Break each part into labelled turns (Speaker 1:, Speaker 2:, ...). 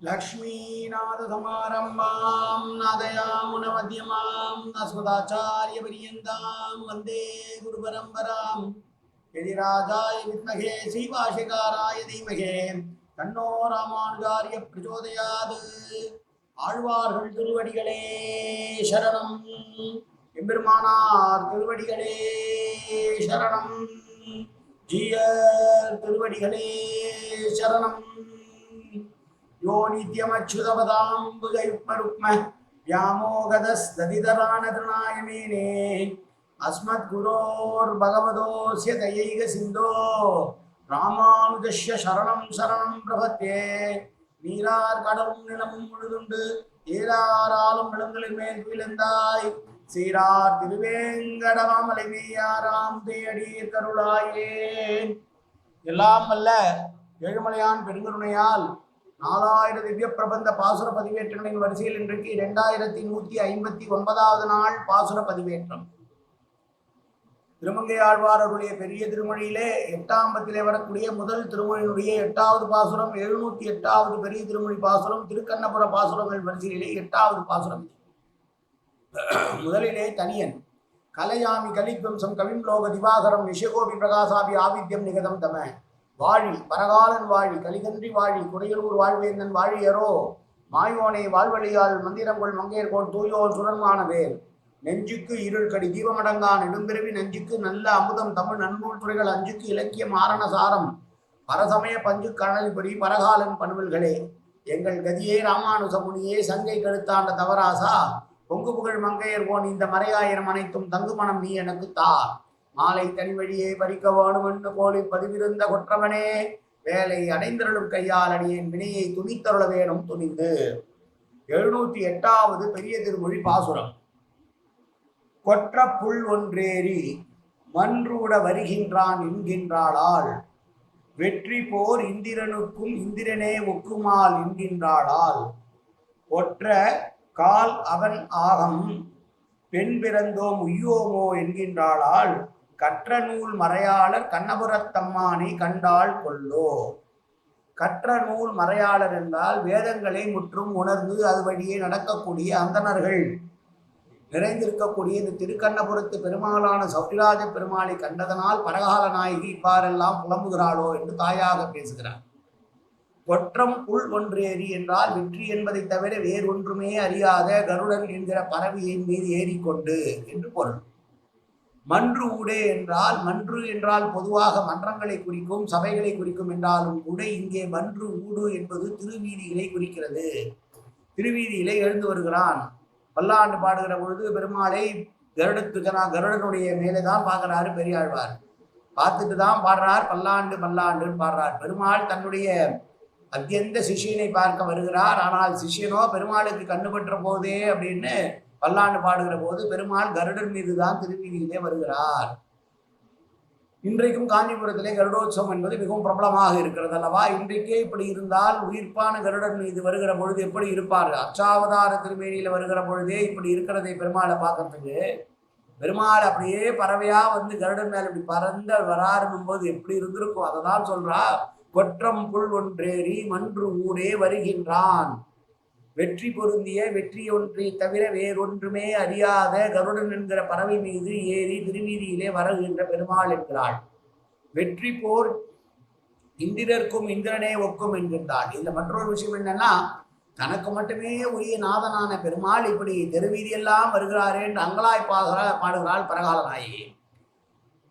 Speaker 1: लक्ष्मीनाथसमारम्भां नादयामुनमध्यमां अस्मदाचार्यपर्यन्तां वन्दे गुरुपरम्परां यदिराजाय विद्महे श्रीभाष्यकाराय धीमहि तन्नो रामानुजार्य प्रचोदयात् ஆழ்வார்கள் திருவடிகளே சரணம் எம்பெருமானார் திருவடிகளே சரணம் ஜீயர் திருவடிகளே சரணம் यो नित्यमच्युतपदाम्बुजयुग्मरुक्म व्यामोगदस्तदितरानतृणायमेने अस्मद्गुरोर्भगवतोऽस्य दयैकसिन्धो रामानुजस्य शरणं शरणं प्रपद्ये நீரார் கடலும் நிலமும் முழுதுண்டு ஏராராலும் நிலங்களின் மேல் விழுந்தாய் சீரார் திருவேங்கடமாமலை மேயாராம் தேடி கருளாயே. எல்லாம் வல்ல ஏழுமலையான் பெருங்கருணையால் 4000 திவ்ய பிரபந்த பாசுர பதிவேற்றங்களின் வரிசையில் இன்றைக்கு 2159வது நாள் பாசுர பதிவேற்றம். திருமங்கை ஆழ்வார் அவருடைய பெரிய திருமொழியிலே 8ஆம் பத்திலே வரக்கூடிய முதல் திருமொழியினுடைய 8வது பாசுரம், 708வது பெரிய திருமொழி பாசுரம், திருக்கண்ணபுர பாசுரங்கள் வரிசையிலே 8வது பாசுரம். முதலிலே தனியன் கலையாமி கலித்வம்சம் கவிம் லோக திவாகரம் விஷயகோபி பிரகாசாபி ஆவித்யம் நிகதம் தம வாழி பரகாலன் வாழி கலிகன்றி வாழி குடையலூர் வாழ்வேந்தன் வாழியரோ மாயோனை வாழ்வழியால் மந்திரங்கொள் மங்கையர்கோன் தூயோர் சுரன்மானவேல் நெஞ்சுக்கு இருள் கடி தீபமடங்கான் நெடும்பிறவி நெஞ்சுக்கு நல்ல அமுதம் தமிழ் நன்னூல் துறைகள் அஞ்சுக்கு இலக்கியம் ஆரணசாரம் பரசமய பஞ்சு கணல்படி பரகாலன் பண்புகளே எங்கள் கதியே ராமானுசமுனியே சங்கை கழுத்தாண்ட தவராசா பொங்கு புகழ் மங்கையர்கோன் இந்த மறையாயிரம் அனைத்தும் தங்குமணம் நீ எனக்கு தா மாலை தனி வழியே பறிக்க வேணும் என்று போலி பதிவிருந்த கொற்றவனே வேலை அடைந்தருளும் கையால் அடியேன் வினையை துணித்தருள வேணும் துணிந்து. 708வது பெரிய திருமொழி பாசுரம். கொற்ற புல் ஒன்றேறி மன்றூட வருகின்றான் என்கின்றாளால் வெற்றி போர் இந்திரனுக்கும் இந்திரனே ஒக்குமால் என்கின்றாளால் ஒற்ற கால் அவன் ஆகம் பெண் பிறந்தோம் உய்யோமோ என்கின்றாளால் கற்ற நூல் மறையாளர் கண்ணபுரத்தம்மானை கண்டாள் கொல்லோ. கற்ற நூல் மறையாளர் என்றால் வேதங்களை முற்றும் உணர்ந்து அது வழியே நடக்கக்கூடிய அந்தணர்கள் நிறைந்திருக்கக்கூடிய இந்த திருக்கண்ணபுரத்து பெருமாளான சௌரிராஜ பெருமாளை கண்டதனால் பரகால நாயகி இவ்வாறெல்லாம் புலம்புகிறாளோ என்று தாயாக பேசுகிறார். கொற்றம் புல் ஒன்றேறி என்றால் வெற்றி என்பதை தவிர வேறொன்றுமே அறியாத கருடன் என்கிற பறவையின் மீது ஏறிக்கொண்டு என்று பொருள். மன்று ஊடே என்றால் மன்று என்றால் பொதுவாக மன்றங்களை குறிக்கும் சபைகளை குறிக்கும் என்றாலும் கூட இங்கே மன்று ஊடு என்பது திருவீதிகளை குறிக்கிறது. திருவீதியிலே எழுந்து வருகிறான். பல்லாண்டு பாடுகிற பொழுது பெருமாளை கருடனுடைய மேலே தான் பார்க்கிறாரு பெரியாழ்வார். பார்த்துட்டு தான் பாடுறார் பல்லாண்டு பல்லாண்டுன்னு பாடுறார். பெருமாள் தன்னுடைய அத்தியந்த சிஷியனை பார்க்க வருகிறார். ஆனால் சிஷியனோ பெருமாளுக்கு கண்ணுபற்ற போதே அப்படின்னு பல்லாண்டு பாடுகிற போது பெருமாள் கருடன் மீது தான் திருவீதியிலே வருகிறார். இன்றைக்கும் காஞ்சிபுரத்திலே கருடோத்சவம் என்பது மிகவும் பிரபலமாக இருக்கிறது அல்லவா? இன்றைக்கே இப்படி இருந்தால் உயிர்ப்பான கருடன் மீது வருகிற பொழுது எப்படி இருப்பார்? அச்சாவதார திருமேனியில வருகிற பொழுதே இப்படி இருக்கிறதை பெருமாளை பார்க்கறதுக்கு, பெருமாள் அப்படியே பறவையா வந்து கருடன் மேல இப்படி பறந்து வராருன்னும் போது எப்படி இருந்திருக்கும்? அதை தான் சொல்றா. கொற்றம் புல் ஒன்றேறி மன்று ஊடே வருகின்றான். வெற்றி பொருந்திய வெற்றி ஒன்றை தவிர வேறொன்றுமே அறியாத கருடன் என்கிற பறவை மீது ஏறி திருவீதியிலே வருகின்ற பெருமாள் என்கிறாள். வெற்றி போர் இந்திரர்க்கும் இந்திரனே ஒக்கும் என்கின்றாள். இதுல மற்றொரு விஷயம் என்னன்னா, தனக்கு மட்டுமே உரிய நாதனான பெருமாள் இப்படி தெருவீதியெல்லாம் வருகிறாரே என்று அங்கலாய் பாடுகிறாள் பரகால நாயகி.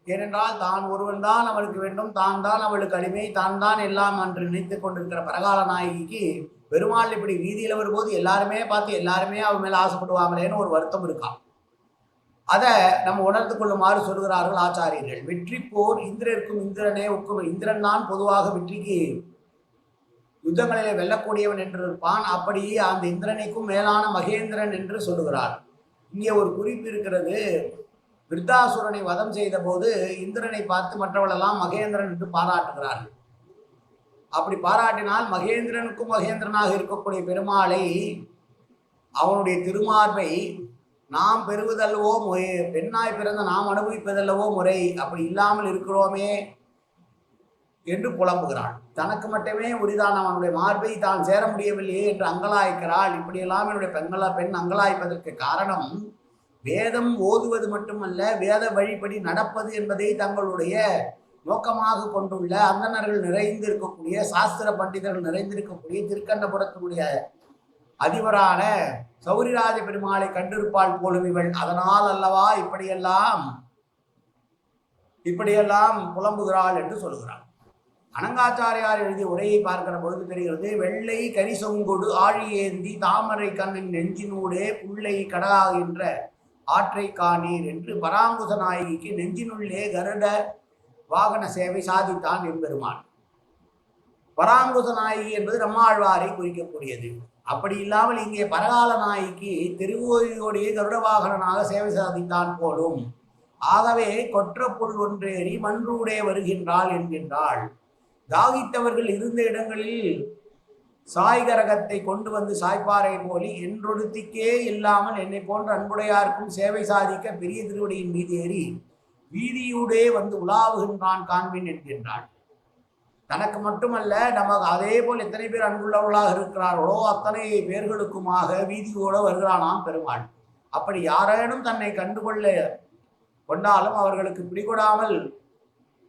Speaker 1: ஏனென்றால் தான் ஒருவன் தான் அவளுக்கு வேண்டும், தான் தான் அவளுக்கு அடிமை, தான் தான் எல்லாம் என்று நினைத்துக் கொண்டிருக்கிற பரகால நாயகிக்கு பெருமாள் இப்படி வீதியில வரும்போது எல்லாருமே பார்த்து எல்லாருமே அவன் மேல ஆசைப்படுவாங்களேன்னு ஒரு வருத்தம் இருக்கா. அதை நம்ம உணர்ந்து கொள்ளுமாறு சொல்கிறார்கள் ஆச்சாரியர்கள். வெற்றி போர் இந்திரருக்கும் இந்திரனே ஒக்கும். இந்திரன் தான் பொதுவாக வெற்றிக்கு யுத்தங்களிலே வெல்லக்கூடியவன் என்று இருப்பான். அப்படி அந்த இந்திரனைக்கும் மேலான மகேந்திரன் என்று சொல்லுகிறார். இங்கே ஒரு குறிப்பு இருக்கிறது. விருத்தாசுரனை வதம் செய்த போது இந்திரனை பார்த்து மற்றவர்களெல்லாம் மகேந்திரன் என்று பாராட்டுகிறார்கள். அப்படி பாராட்டினால் மகேந்திரனுக்கும் மகேந்திரனாக இருக்கக்கூடிய பெருமாளை அவனுடைய திருமார்பை நாம் பெறுவதல்லவோ பெண்ணாய் பிறந்த நாம் அனுபவிப்பதல்லவோ முறை, அப்படி இல்லாமல் இருக்கிறோமே என்று புலம்புகிறாள். தனக்கு மட்டுமே உரிதான் அவனுடைய மார்பை தான் சேர முடியவில்லையே என்று அங்கலாய்க்கிறாள். இப்படியெல்லாம் என்னுடைய பெண் அங்கலாய்ப்பதற்கு காரணம் வேதம் ஓதுவது மட்டுமல்ல, வேத வழிபடி நடப்பது என்பதை தங்களுடைய நோக்கமாக கொண்டுள்ள அந்தணர்கள் நிறைந்திருக்கக்கூடிய, சாஸ்திர பண்டிதர்கள் நிறைந்திருக்கக்கூடிய திருக்கண்ணபுரத்தினுடைய அதிபரான சௌரிராஜ பெருமாளை கண்டிருப்பாள் போலும் இவள். அதனால் அல்லவா இப்படியெல்லாம் புலம்புகிறாள் என்று சொல்கிறாள். அனங்காச்சாரியார் எழுதிய உரையை பார்க்கிற பொழுது தெரிகிறது. வெள்ளை கரிசொங்கொடு ஆழி ஏந்தி தாமரை கண்ணின் நெஞ்சினூடே புள்ளை கடகாகின்ற ஆற்றை காணீர் என்று பராங்குச நாயகிக்கு நெஞ்சினுள்ளே கருட வாகன சேவை சாதித்தான் எம்பெருமான். பராங்குச நாயகி என்பது நம்மாழ்வாரை குறிக்கக்கூடியது. அப்படி இல்லாமல் இங்கே பரகால நாயகிக்கு திருவோயோடைய கருட வாகனனாக சேவை சாதித்தான் போலும். ஆகவே கொற்ற புல் ஒன்றேறி மன்றூடே வருகின்றாள் என்கின்றாள். தாகித்தவர்கள் இருந்த இடங்களில் சாய்கரகத்தை கொண்டு வந்து சாய்ப்பாறை போலி என்றொடுத்திக்கே இல்லாமல் என்னை போன்ற அன்புடையாருக்கும் சேவை சாதிக்க பெரிய திருவடியின் மீது ஏறி வீதியூடே வந்து உலாவுகின்றான் காண்பின் என்கின்றாள். தனக்கு மட்டுமல்ல, நமக்கு அதே போல் எத்தனை பேர் அன்புள்ளவர்களாக இருக்கிறார்களோ அத்தனை பேர்களுக்குமாக வீதியோடு வருகிறானாம் பெருமாள். அப்படி யாரேனும் தன்னை கொண்டாலும் அவர்களுக்கு பிடிகொடாமல்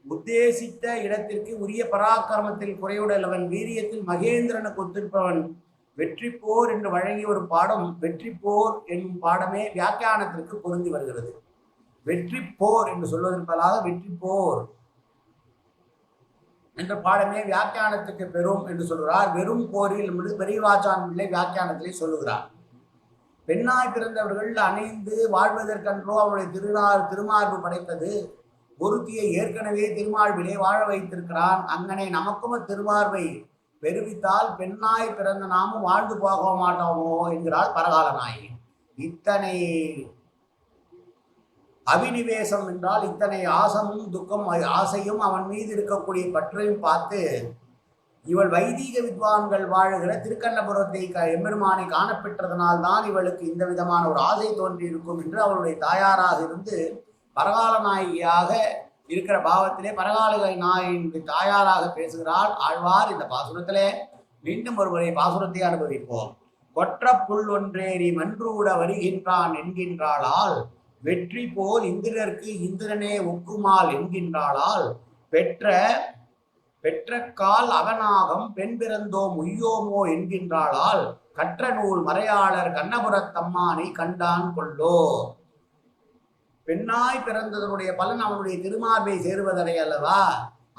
Speaker 1: உத்தேசித்த இடத்திற்கு உரிய பராக்கிரமத்தில் குறைவுடையவன், வீரியத்தில் மகேந்திரனுக்கு ஒத்திருப்பவன், வெற்றி போர் என்று வழங்கிய ஒரு பாடம் வெற்றி போர் என்னும் பாடமே வியாக்கியானத்திற்கு பொருந்தி வருகிறது. வெற்றி போர் என்று சொல்வதற்காக வெற்றி போர் என்ற பாடமே வியாக்கியானத்துக்கு பெறும் என்று சொல்கிறார். வெறும் போரில் என்று பெரியவாச்சான் பிள்ளை வியாக்கியானத்திலே சொல்லுகிறார். பெண்ணாய் பிறந்தவர்கள் அணைந்து வாழ்வதற்கன்றோ அவருடைய திருமார்பு படைத்தது. ஒருத்தியை ஏற்கனவே திருமார்பிலே வாழ வைத்திருக்கிறான். அங்கனே நமக்கும் திருமார்பை பெருவித்தால் பெண்ணாய் பிறந்த நாமும் வாழ்ந்து போக மாட்டோமோ என்கிறாள் பரகால நாயகி. இத்தனை அபினிவேசம் என்றால் இத்தனை ஆசமும் துக்கம் ஆசையும் அவன் மீது இருக்கக்கூடிய பற்றையும் பார்த்து இவள் வைதீக வித்வான்கள் வாழுகிற திருக்கண்ணபுரத்தை எம்பெருமானை காணப்பெற்றதனால்தான் இவளுக்கு இந்த விதமான ஒரு ஆசை தோன்றி இருக்கும் என்று அவளுடைய தாயாராக இருந்து பரகால நாயகியாக இருக்கிற பாவத்திலே பரகால நாயகின் தாயாராக பேசுகிறாள் ஆழ்வார். இந்த பாசுரத்திலே மீண்டும் ஒருவரை பாசுரத்தை அனுபவிப்போம். கொற்ற புல் ஒன்றேறி மன்றூட வருகின்றான் என்கின்றாளால் வெற்றி போல் இந்திரருக்கு இந்திரனே ஒக்குமால் என்கின்றாளால் பெற்ற கால் அவனாகம் பெண் பிறந்தோம் உய்யோமோ என்கின்றாளால் கற்ற நூல் மறையாளர் கண்ணபுரத்தம்மானை கண்டான் கொள்ளோ. பெண்ணாய் பிறந்ததனுடைய பலன் அவனுடைய திருமார்பை சேருவதனை அல்லவா?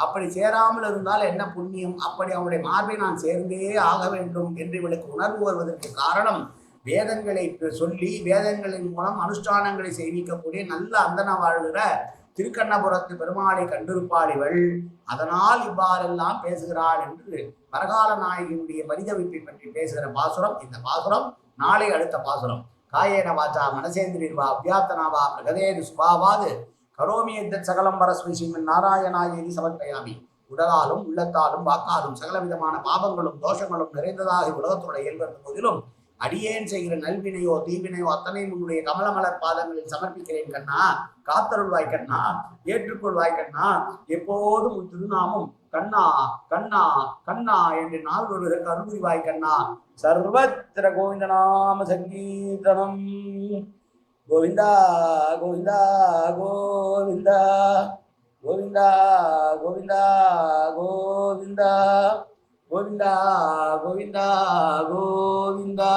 Speaker 1: அப்படி சேராமல் இருந்தால் என்ன புண்ணியம்? அப்படி அவனுடைய மார்பை நான் சேர்ந்தே ஆக வேண்டும் என்று இவளுக்கு உணர்வு வருவதற்கு காரணம் வேதங்களை சொல்லி வேதங்களின் மூலம் அனுஷ்டானங்களை செய்விக்கக்கூடிய நல்ல அந்தன வாழ்கிற திருக்கண்ணபுரத்து பெருமாளை கண்டிருப்பாள் இவள். அதனால் இவ்வாறெல்லாம் பேசுகிறாள் என்று பரகால நாயகியினுடைய பரிதவிப்பை பற்றி பேசுகிற பாசுரம் இந்த பாசுரம். நாளை அடுத்த பாசுரம். காயேன வாச்சா மனசேந்திரிர்வா அவ்யாத்தனாவா பிரகதேது சுபாவாது கரோமி எத்தத் சகலம் பரஸ்மை ஸ்ரீமன் நாராயணாயேதி சமர்ப்பயாமி. உடலாலும் உள்ளத்தாலும் வாக்காலும் சகல விதமான பாவங்களும் தோஷங்களும் நிறைந்ததாக உலகத்துடைய இயல்பு போதிலும் அடியேன் செய்கிற நல்வினையோ தீவினையோ அத்தனை உன்னுடைய கமலமலர் பாதங்களில் சமர்ப்பிக்கிறேன் கண்ணா. காத்தருள்வாய் கண்ணா, ஏற்றுக்கொள்வாய் கண்ணா. எப்போதும் உன் திருநாமம் கண்ணா கண்ணா கண்ணா என்று நாள் ஒருவருக்கு அருள்வாய் கண்ணா. சர்வத்திர கோவிந்தநாம சங்கீர்த்தனம். கோவிந்தா கோவிந்தா கோவிந்தா கோவிந்தா கோவிந்தா கோவிந்தா கோவிந்தா கோவிந்தா கோவிந்தா.